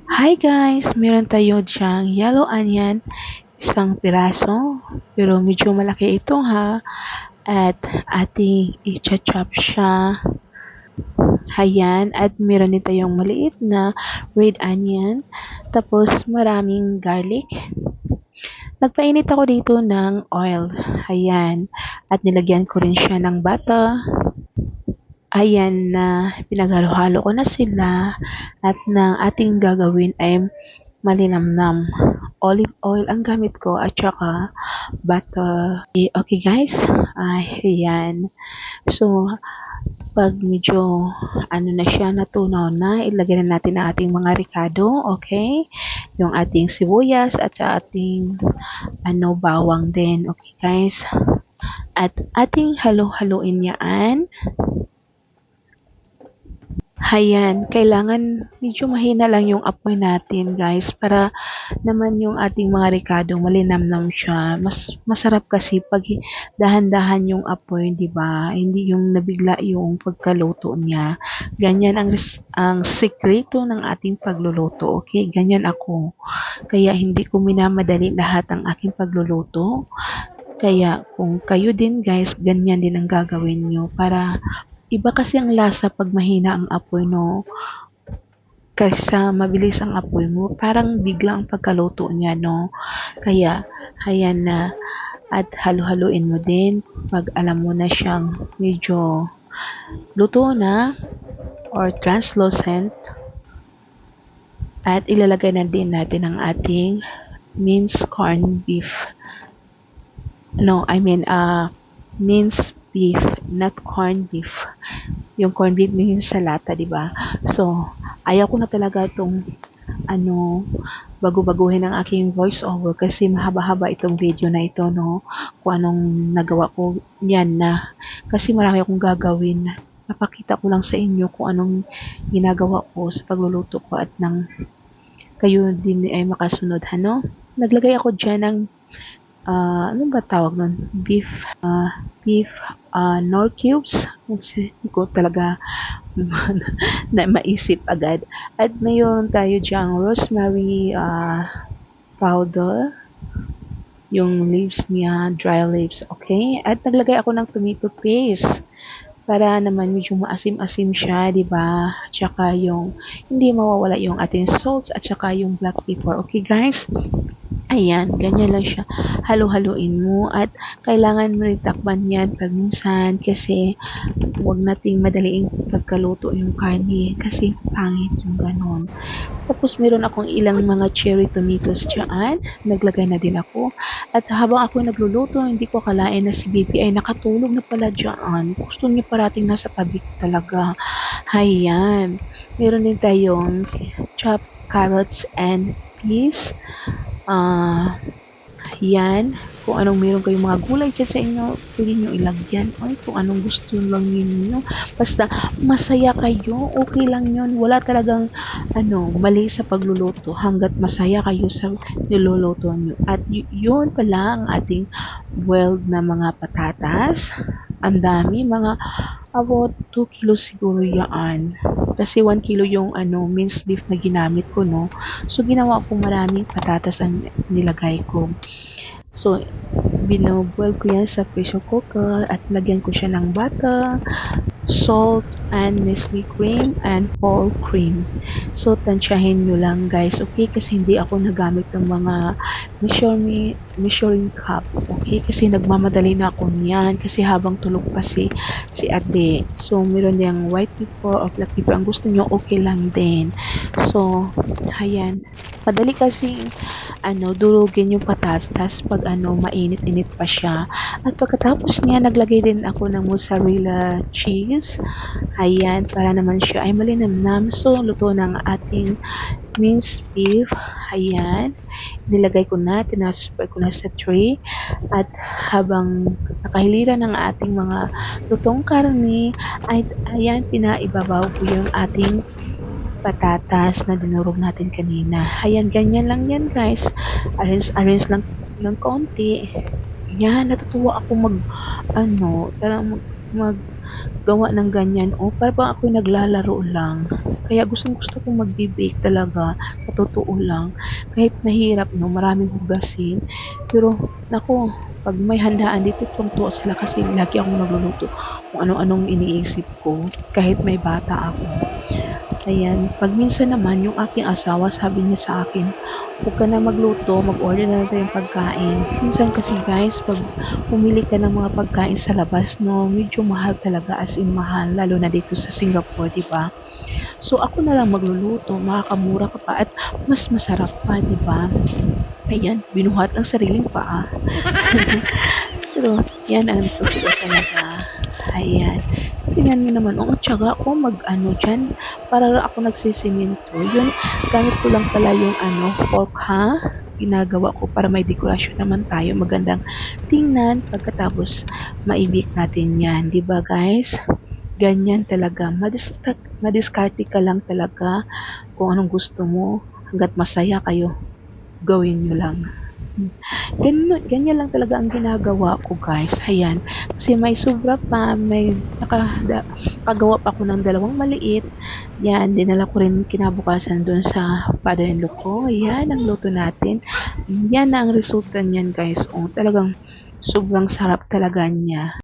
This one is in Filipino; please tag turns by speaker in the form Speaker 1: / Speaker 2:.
Speaker 1: Hi guys! Meron tayo diyang yellow onion, isang piraso, pero medyo malaki ito ha. At ating i-chop siya. Ayan, at meron din tayong maliit na red onion, tapos maraming garlic. Nagpainit ako dito ng oil. Ayan, at nilagyan ko rin siya ng butter. Ayan na pinaghalo-halo ko na sila at na ating gagawin ay malinamnam. Olive oil ang gamit ko at saka butter. Okay guys, ayan. So, pag medyo na siya, natunaw na, ilagay na natin ang ating mga ricado, okay? Yung ating sibuyas at sa ating bawang din, okay guys? At ating halo-haloin yan. Ayan, kailangan medyo mahina lang yung apoy natin guys para naman yung ating mga ricado malinamnam siya. Mas masarap kasi pag dahan-dahan yung apoy, 'di ba? Hindi yung nabigla yung pagkaluto niya. Ganyan ang sekreto ng ating pagluluto. Okay, ganyan ako. Kaya hindi ko minamadali lahat ang aking pagluluto. Kaya kung kayo din guys, ganyan din ang gagawin nyo para iba kasi ang lasa pag mahina ang apoy, no? Kaysa mabilis ang apoy mo, parang bigla ang pagkaluto niya, no? Kaya, ayan na. At halo-haluin mo din pag alam mo na siyang medyo luto na or translucent. At ilalagay na din natin ang ating minced corned beef. No, I mean, minced beef, not corned beef. Yung corned beef yung sa lata, di ba? So, ayaw ko na talaga itong bago-baguhin ang aking voice over kasi mahaba-haba itong video na ito, no? Kung anong nagawa ko yan na. Kasi marami akong gagawin. Napakita ko lang sa inyo kung anong ginagawa ko sa pagluluto ko at nang kayo din ay makasunod, ano? Naglagay ako dyan ng ano ba tawag nun? Beef nor cubes. Hindi ko talaga na maisip agad. At mayroon tayo diyang rosemary powder. Yung leaves niya, dry leaves, okay? At naglagay ako ng tomato paste para naman medyo maasim-asim siya, di ba? At saka yung hindi mawawala yung ating salt at saka yung black pepper. Okay, guys? Ayan, ganyan lang siya. Halo-haluin mo at kailangan mo rin takpan yan pag minsan kasi huwag nating madaliing pagkaluto yung karne kasi pangit yung ganon. Tapos meron akong ilang mga cherry tomatoes dyan. Naglagay na din ako. At habang ako nagluluto, hindi ko akalain na si Bibi ay nakatulog na pala dyan. Gusto niya parating nasa tabi ko talaga. Ayan. Meron din tayong chopped carrots and peas. Yan, kung anong meron kayong mga gulay dyan sa inyo, pwede nyo ilagyan. Ay, kung anong gusto lang ninyo. Basta, masaya kayo, okay lang yun. Wala talagang, mali sa pagluluto hanggat masaya kayo sa niluluto nyo. At yun pala ang ating boiled na mga patatas. Ang dami, mga about 2 kilos siguro yan. Kasi 1 kilo yung minced beef na ginamit ko, no. So ginawa ko maraming patatas ang nilagay ko. So bino-boil ko yan sa pressure cooker at lagyan ko siya ng butter, salt, and Nestle cream, and whole cream. So, tansyahin nyo lang guys, okay? Kasi hindi ako nagamit ng mga measuring cup, okay? Kasi nagmamadali na ako niyan kasi habang tulog pa si ate. So, meron niyang white pepper or black pepper. Ang gusto nyo, okay lang din. So, ayan. Padali kasi durugin yung patatas pag mainit-init pa siya. At pagkatapos niya, naglagay din ako ng mozzarella cheese. Ayan, para naman siya ay malinamnam. So, luto ng ating minced beef. Ayan, nilagay ko na, tinasper ko na sa tray. At habang nakahilira ng ating mga lutong karne, ay ayan, pinaibabaw ko yung ating patatas na dinurog natin kanina. Ayan, ganyan lang yan guys. Arrange lang ng konti. Yan, natutuwa ako maggawa ng ganyan. O, para bang ako naglalaro lang. Kaya gustong gusto kong magbe-bake talaga. totoo lang. Kahit mahirap 'no, maraming hugasin, pero naku, 'pag may handaan dito tuwang-tuwa sila kasi lagi akong nagluluto kung ano-anong iniisip ko kahit may bata ako. Ayan, 'pag minsan naman yung aking asawa sabi niya sa akin, "Huwag ka na magluto, mag-order na lang tayong pagkain." Minsan kasi guys 'pag bumili ka ng mga pagkain sa labas 'no, medyo mahal talaga, as in mahal lalo na dito sa Singapore, 'di ba? So, ako na lang magluluto, makakamura ka pa at mas masarap pa, 'di ba? Ayan, binuhat ang sariling paa. Pero 'yan ang totoo talaga. Ayan, tingnan niyo naman, oo, tiyaga ko mag-ano diyan, para ako nagsesemento. 'Yun, gamit ko lang pala yung ano, fork ha, ginagawa ko para may dekorasyon naman tayo, magandang tingnan pagkatapos maibik natin 'yan, 'di ba guys? Ganyan talaga, madiskarte ka lang talaga kung anong gusto mo, hangga't masaya kayo, gawin niyo lang. Ganyan lang talaga ang ginagawa ko guys, ayan. Kasi may sobra pa, may nakagawa pa ako ng dalawang maliit. Yan, dinala ko rin kinabukasan dun sa father-in-law ko. Ayan, ang luto natin. Yan ang resulta niyan guys. Oh, talagang sobrang sarap talaga niya.